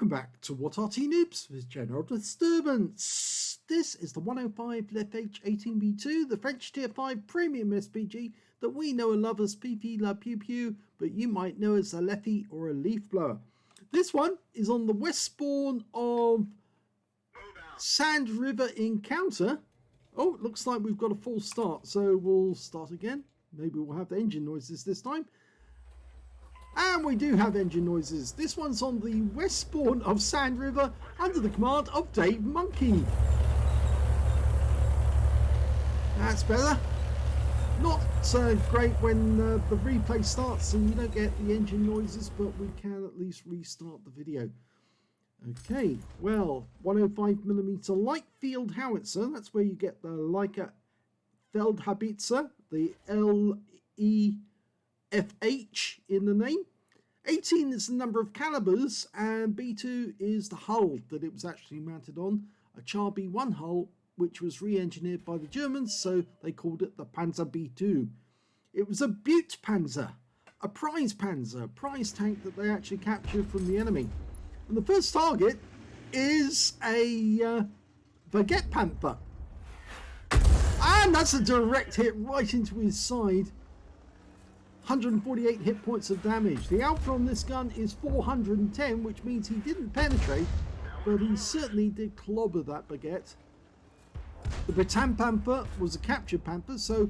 Welcome back to What Arty Noobs with General Disturbance. This is the 105 leFH18B2, the French Tier 5 Premium SPG that we know and love as PP La Pew Pew, but you might know as a leFH or a leaf blower. This one is on the west spawn of Sand River Encounter. Oh, it looks like we've got a false start, so we'll start again. Maybe we'll have the engine noises this time. And we do have engine noises. This one's on the west spawn of Sand River under the command of Dave Monkey. That's better. Not so great when the replay starts and you don't get the engine noises, but we can at least restart the video. Okay, well, 105mm light field howitzer. That's where you get the Leica Feldhaubitze, the leFH in the name. 18 is the number of calibers, and B2 is the hull that it was actually mounted on, a Char B1 hull, which was re-engineered by the Germans, so they called it the Panzer B2. It was a Butte Panzer, a prize tank that they actually captured from the enemy. And the first target is a Baguette Panther. And that's a direct hit right into his side. 148 hit points of damage. The alpha on this gun is 410, which means he didn't penetrate, but he certainly did clobber that Baguette. The Britann Panther was a captured Panther, so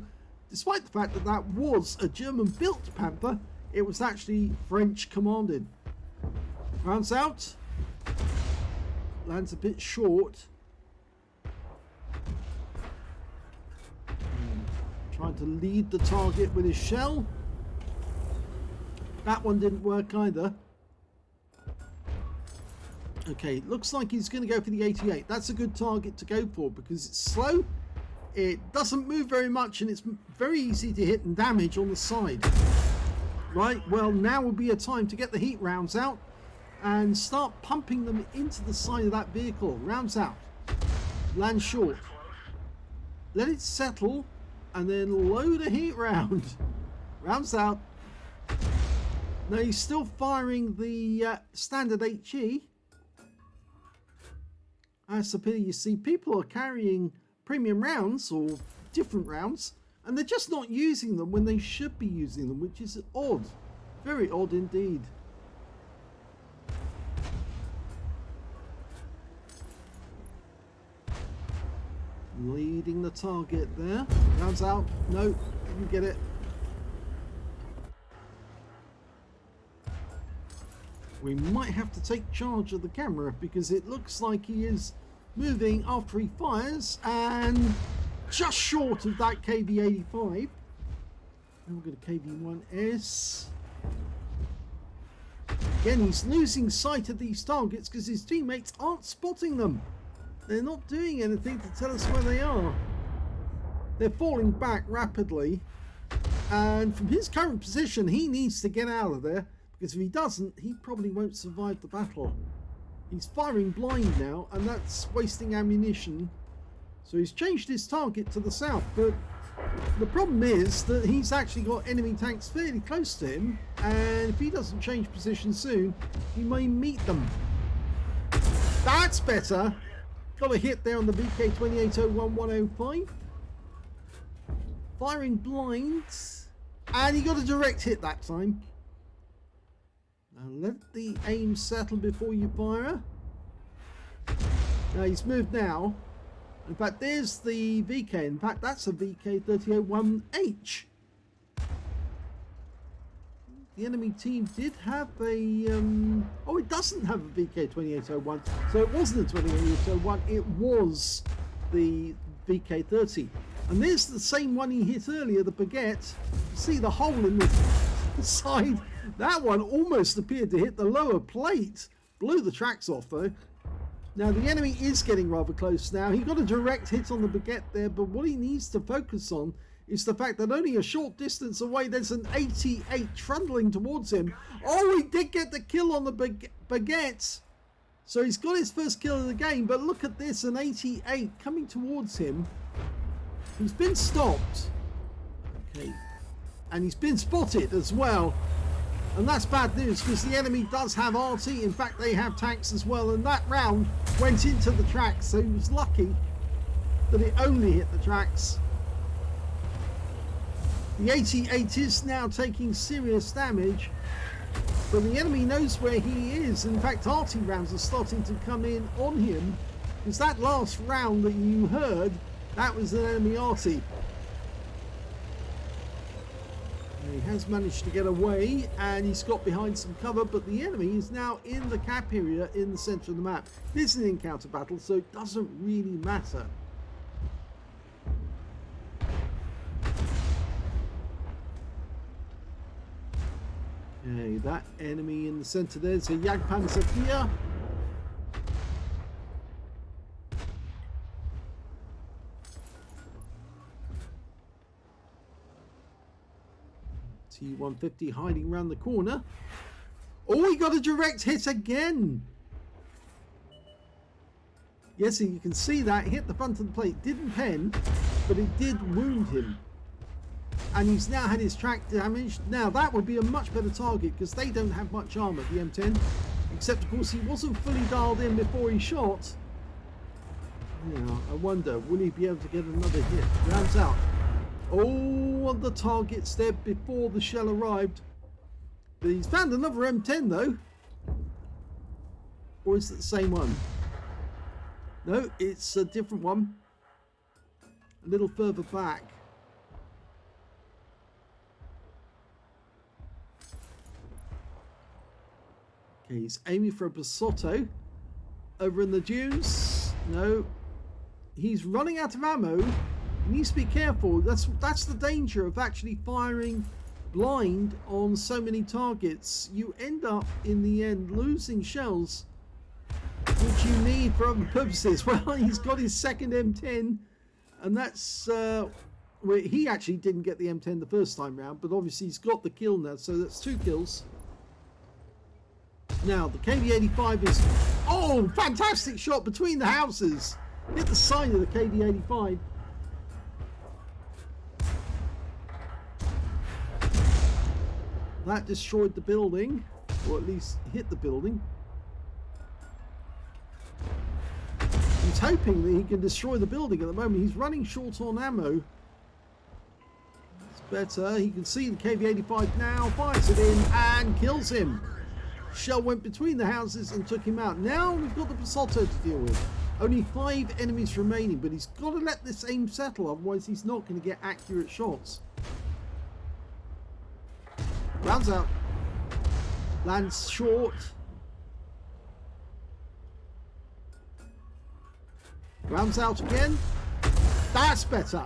despite the fact that that was a German-built Panther, it was actually French commanded. Rounds out. Lands a bit short. Trying to lead the target with his shell. That one didn't work either. Okay, looks like he's going to go for the 88. That's a good target to go for because it's slow, it doesn't move very much, and it's very easy to hit and damage on the side. Right, well, now will be a time to get the heat rounds out and start pumping them into the side of that vehicle. Rounds out. Land short. Let it settle and then load a heat round. Rounds out. Now he's still firing the standard HE. That's a pity. You see, people are carrying premium rounds or different rounds, and they're just not using them when they should be using them, which is odd. Very odd indeed. Leading the target there. Rounds out. No, didn't get it. We might have to take charge of the camera because it looks like he is moving after he fires and just short of that KV-85. Now we've got a KV-1S. Again, he's losing sight of these targets because his teammates aren't spotting them. They're not doing anything to tell us where they are. They're falling back rapidly. And from his current position, he needs to get out of there. Because if he doesn't, he probably won't survive the battle. He's firing blind now, and that's wasting ammunition. So he's changed his target to the south, but the problem is that he's actually got enemy tanks fairly close to him, and if he doesn't change position soon, he may meet them. That's better. Got a hit there on the VK2801-105. Firing blind, and he got a direct hit that time. Now let the aim settle before you fire. Now he's moved now. In fact, there's the VK. In fact, that's a VK3001H. The enemy team did have a... oh, it doesn't have a VK2801. So it wasn't a 2801. It was the VK30. And there's the same one he hit earlier, the Baguette. You see the hole in the side. That one almost appeared to hit the lower plate. Blew the tracks off though. Now the enemy is getting rather close now. He got a direct hit on the Baguette there, but what he needs to focus on is the fact that only a short distance away there's an 88 trundling towards him. Oh, he did get the kill on the Baguette. So he's got his first kill of the game, but look at this, an 88 coming towards him. He's been stopped. Okay. And he's been spotted as well. And that's bad news because the enemy does have Arty. In fact, they have tanks as well. And that round went into the tracks. So he was lucky that it only hit the tracks. The 88 is now taking serious damage. But the enemy knows where he is. In fact, Arty rounds are starting to come in on him. Because that last round that you heard, that was an enemy Arty. He has managed to get away and he's got behind some cover, but the enemy is now in the cap area in the center of the map. This is an encounter battle, so it doesn't really matter. Okay, that enemy in the center there's a Jagdpanzer here. T150 hiding around the corner. Oh, he got a direct hit again. Yes, you can see that. Hit the front of the plate. Didn't pen, but it did wound him. And he's now had his track damaged. Now, that would be a much better target because they don't have much armor, the M10. Except, of course, he wasn't fully dialed in before he shot. Yeah, I wonder, will he be able to get another hit? Rounds out. Oh, on the target's there before the shell arrived. But he's found another M10 though. Or is it the same one? No, it's a different one. A little further back. Okay, he's aiming for a Basotto. Over in the dunes. No. He's running out of ammo. You need to be careful. That's the danger of actually firing blind on so many targets. You end up in the end losing shells which you need for other purposes. Well, he's got his second M10 and that's well, he actually didn't get the M10 the first time round, but obviously he's got the kill now, so that's 2 kills. Now the KV-85 is, oh, fantastic shot between the houses. Hit the side of the KV-85. That destroyed the building, or at least hit the building. He's hoping that he can destroy the building at the moment. He's running short on ammo. It's better. He can see the KV-85 now, fires it in and kills him. Shell went between the houses and took him out. Now we've got the Basotto to deal with. Only 5 enemies remaining, but he's got to let this aim settle, otherwise he's not going to get accurate shots. Rounds out. Lands short. Rounds out again. That's better.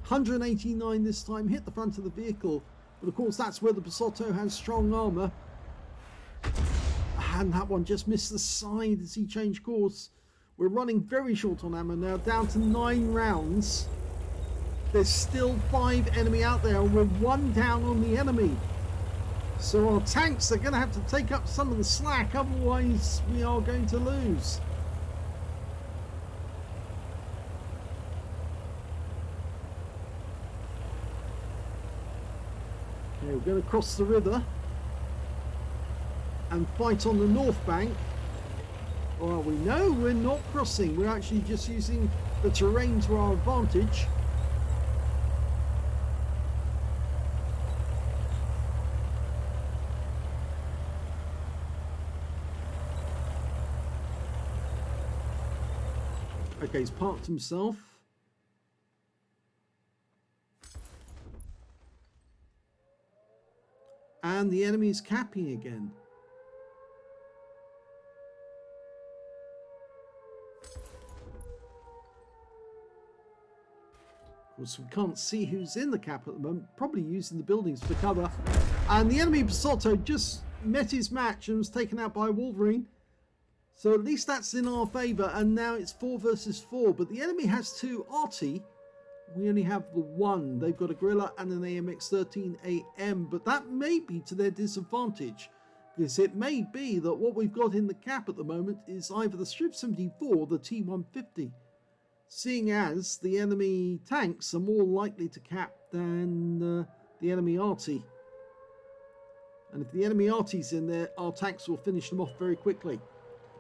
189 this time. Hit the front of the vehicle. But of course that's where the Basotto has strong armor. And that one just missed the side as he changed course. We're running very short on ammo now. Down to 9 rounds. There's still 5 enemy out there. And we're 1 down on the enemy. So our tanks are going to have to take up some of the slack, otherwise we are going to lose. Okay, we're going to cross the river and fight on the north bank. Well, we know we're not crossing, we're actually just using the terrain to our advantage. Okay, he's parked himself. And the enemy is capping again. Of course, we can't see who's in the cap at the moment. Probably using the buildings for cover. And the enemy Basotto just met his match and was taken out by a Wolverine. So at least that's in our favour, and now it's 4 versus 4. But the enemy has 2 Arty. We only have the 1. They've got a Gorilla and an AMX-13AM, but that may be to their disadvantage, because it may be that what we've got in the cap at the moment is either the Strip 74 or the T150, seeing as the enemy tanks are more likely to cap than the enemy Arty. And if the enemy Arty's in there, our tanks will finish them off very quickly.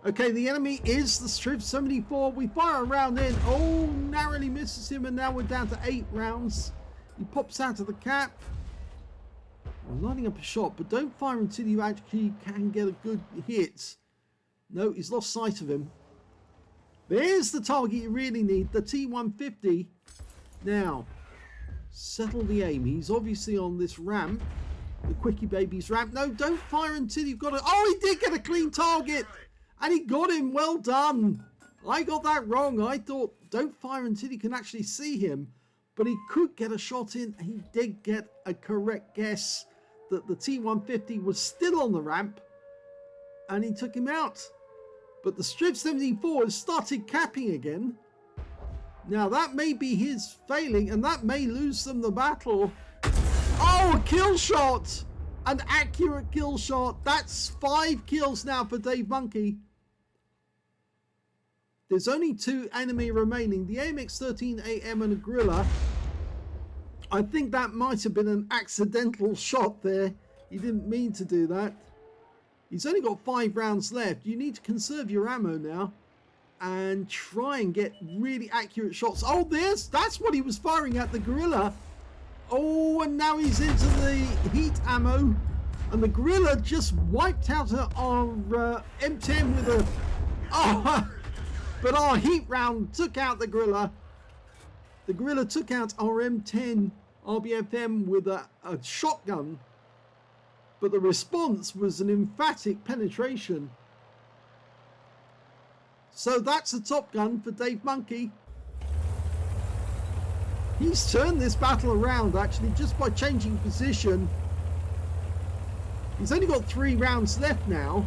Okay, the enemy is the Striv 74. We fire a round in. Oh, narrowly misses him, and now we're down to 8 rounds. He pops out of the cap. We're lining up a shot, but don't fire until you actually can get a good hit. No, he's lost sight of him. There's the target you really need, the T150. Now, settle the aim. He's obviously on this ramp, the Quickie Baby's ramp. No, don't fire until you've got it. Oh, he did get a clean target. And he got him. Well done. I got that wrong. I thought don't fire until you can actually see him. But he could get a shot in. He did get a correct guess that the T150 was still on the ramp. And he took him out. But the Striv 74 has started capping again. Now that may be his failing. And that may lose them the battle. Oh, a kill shot. An accurate kill shot. That's 5 kills now for Dave Monkey. There's only 2 enemy remaining, the AMX-13AM and a Gorilla. I think that might have been an accidental shot there. He didn't mean to do that. He's only got 5 rounds left. You need to conserve your ammo now and try and get really accurate shots. Oh, that's what he was firing at, the Gorilla. Oh, and now he's into the heat ammo. And the Gorilla just wiped out our M10 with a... Oh, but our heat round took out the Gorilla. The Gorilla took out our M10 RBFM with a shotgun. But the response was an emphatic penetration. So that's a top gun for Dave Monkey. He's turned this battle around actually just by changing position. He's only got 3 rounds left now.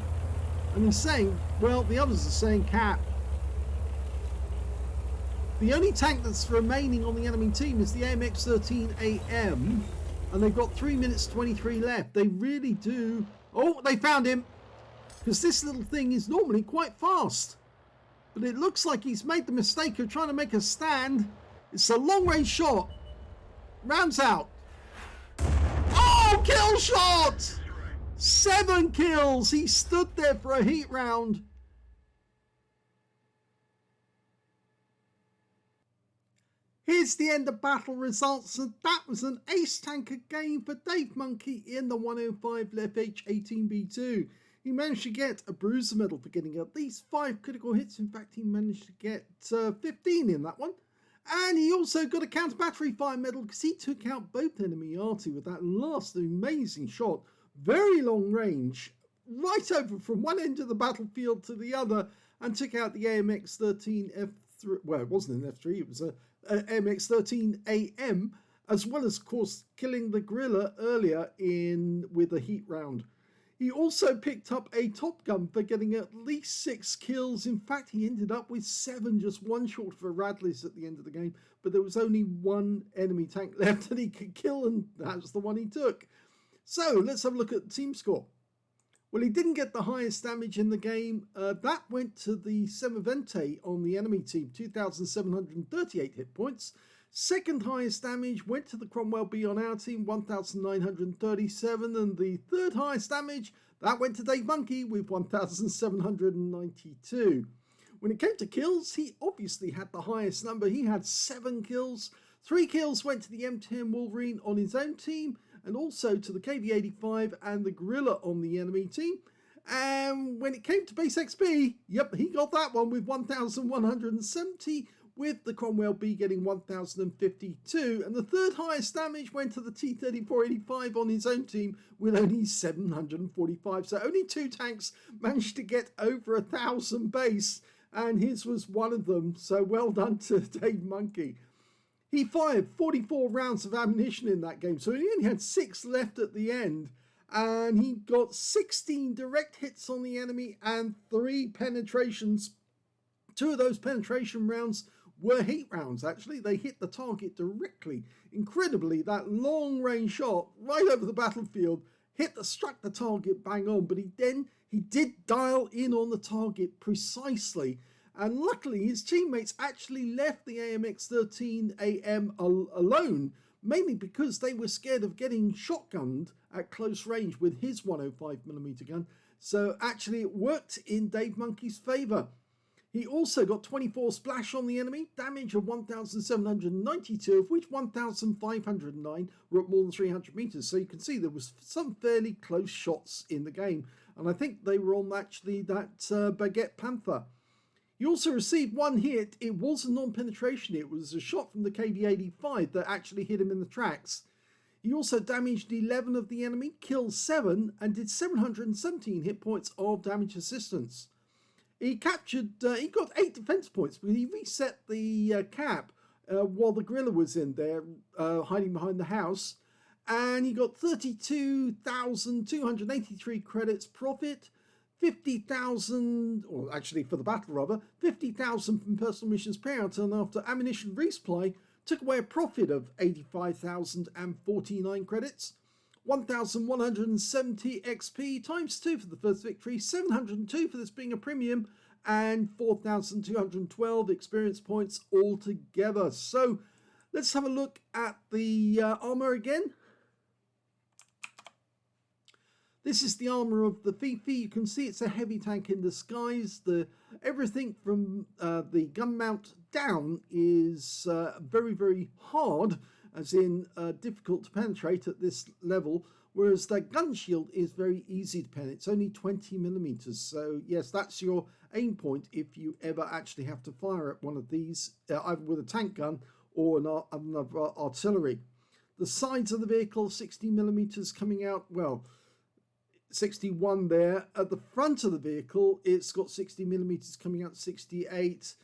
And he's saying, well, the others are saying cap. The only tank that's remaining on the enemy team is the AMX-13AM. And they've got 3 minutes 23 left. They really do... Oh, they found him. Because this little thing is normally quite fast. But it looks like he's made the mistake of trying to make a stand. It's a long-range shot. Rounds out. Oh, kill shot! 7 kills. He stood there for a heat round. Here's the end of battle results, and that was an ace tanker game for Dave Monkey in the 105 leFH18B2. He managed to get a bruiser medal for getting at least 5 critical hits. In fact, he managed to get 15 in that one. And he also got a counter battery fire medal because he took out both enemy Arty with that last amazing shot. Very long range, right over from one end of the battlefield to the other, and took out the AMX-13F3. Well, it wasn't an F3, it was a AMX-13AM, as well as, of course, killing the Gorilla earlier with a heat round. He also picked up a Top Gun for getting at least 6 kills. In fact, he ended up with 7, just 1 short of a Radleys at the end of the game. But there was only 1 enemy tank left that he could kill, and that's the one he took. So let's have a look at the team score. Well, he didn't get the highest damage in the game. That went to the Semavente on the enemy team, 2,738 hit points. Second highest damage went to the Cromwell B on our team, 1,937. And the third highest damage, that went to Dave Monkey with 1,792. When it came to kills, he obviously had the highest number. He had 7 kills. 3 kills went to the M10 Wolverine on his own team, and also to the KV-85 and the Gorilla on the enemy team. And when it came to base XP, yep, he got that one with 1,170, with the Cromwell B getting 1,052. And the third highest damage went to the T-3485 on his own team with only 745. So only 2 tanks managed to get over 1,000 base, and his was one of them. So well done to Dave Monkey. He fired 44 rounds of ammunition in that game, so he only had 6 left at the end. And he got 16 direct hits on the enemy and 3 penetrations. 2 of those penetration rounds were heat rounds, actually. They hit the target directly. Incredibly, that long-range shot right over the battlefield struck the target bang on, but he did dial in on the target precisely. And luckily, his teammates actually left the AMX-13AM alone mainly because they were scared of getting shotgunned at close range with his 105mm gun. So actually it worked in Dave Monkey's favour. He also got 24 splash on the enemy, damage of 1,792, of which 1,509 were at more than 300 meters. So you can see there was some fairly close shots in the game. And I think they were on actually that Baguette Panther. He also received one hit. It was a non-penetration. It was a shot from the KV-85 that actually hit him in the tracks. He also damaged 11 of the enemy, killed 7, and did 717 hit points of damage assistance. He captured, he got 8 defense points, but he reset the cap while the gorilla was in there, hiding behind the house. And he got 32,283 credits profit, 50,000, or actually for the battle rather, 50,000 from personal missions payout, and after ammunition resupply, took away a profit of 85,049 credits. 1,170 XP times 2 for the first victory, 702 for this being a premium, and 4,212 experience points altogether. So let's have a look at the armor again. This is the armor of the Fifi. You can see it's a heavy tank in disguise. Everything from the gun mount down is very, very hard, as in difficult to penetrate at this level, whereas the gun shield is very easy to penetrate. It's only 20mm, so yes, that's your aim point if you ever actually have to fire at one of these, either with a tank gun or another artillery. The sides of the vehicle, 60mm coming out, well, 61 there. At the front of the vehicle, it's got 60mm coming out, 68.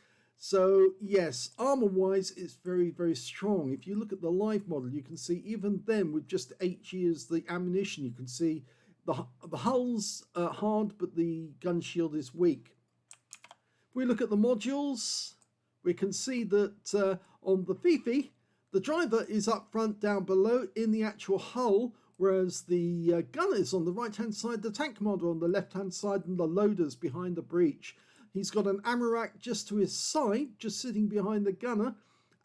So yes, armor-wise, it's very, very strong. If you look at the live model, you can see even then, with just 8 years, the ammunition, you can see the hull's hard, but the gun shield is weak. If we look at the modules, we can see that on the Fifi, the driver is up front, down below in the actual hull, whereas the gunner is on the right-hand side, the tank commander on the left-hand side, and the loaders behind the breech. He's got an ammo rack just to his side, just sitting behind the gunner,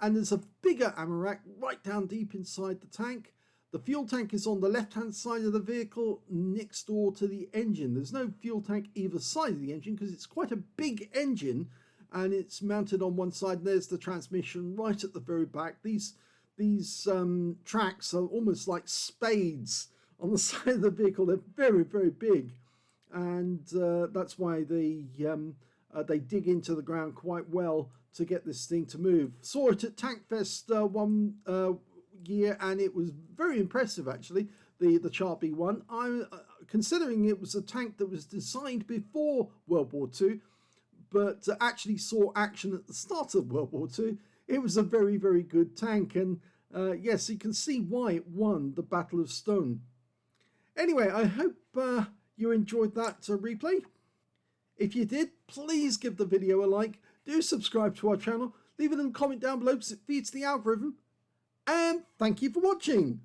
and there's a bigger ammo rack right down deep inside the tank. The fuel tank is on the left-hand side of the vehicle, next door to the engine. There's no fuel tank either side of the engine because it's quite a big engine, and it's mounted on one side. And there's the transmission right at the very back. These tracks are almost like spades on the side of the vehicle. They're very, very big, and that's why they dig into the ground quite well to get this thing to move. Saw it at Tankfest one year, and it was very impressive actually, the Chart B1. I'm considering it was a tank that was designed before World War II, but actually saw action at the start of World War II. It was a very, very good tank, and yes, you can see why it won the Battle of Stone. Anyway, I hope you enjoyed that replay. If you did, please give the video a like. Do subscribe to our channel. Leave it in a comment down below because it feeds the algorithm. And thank you for watching.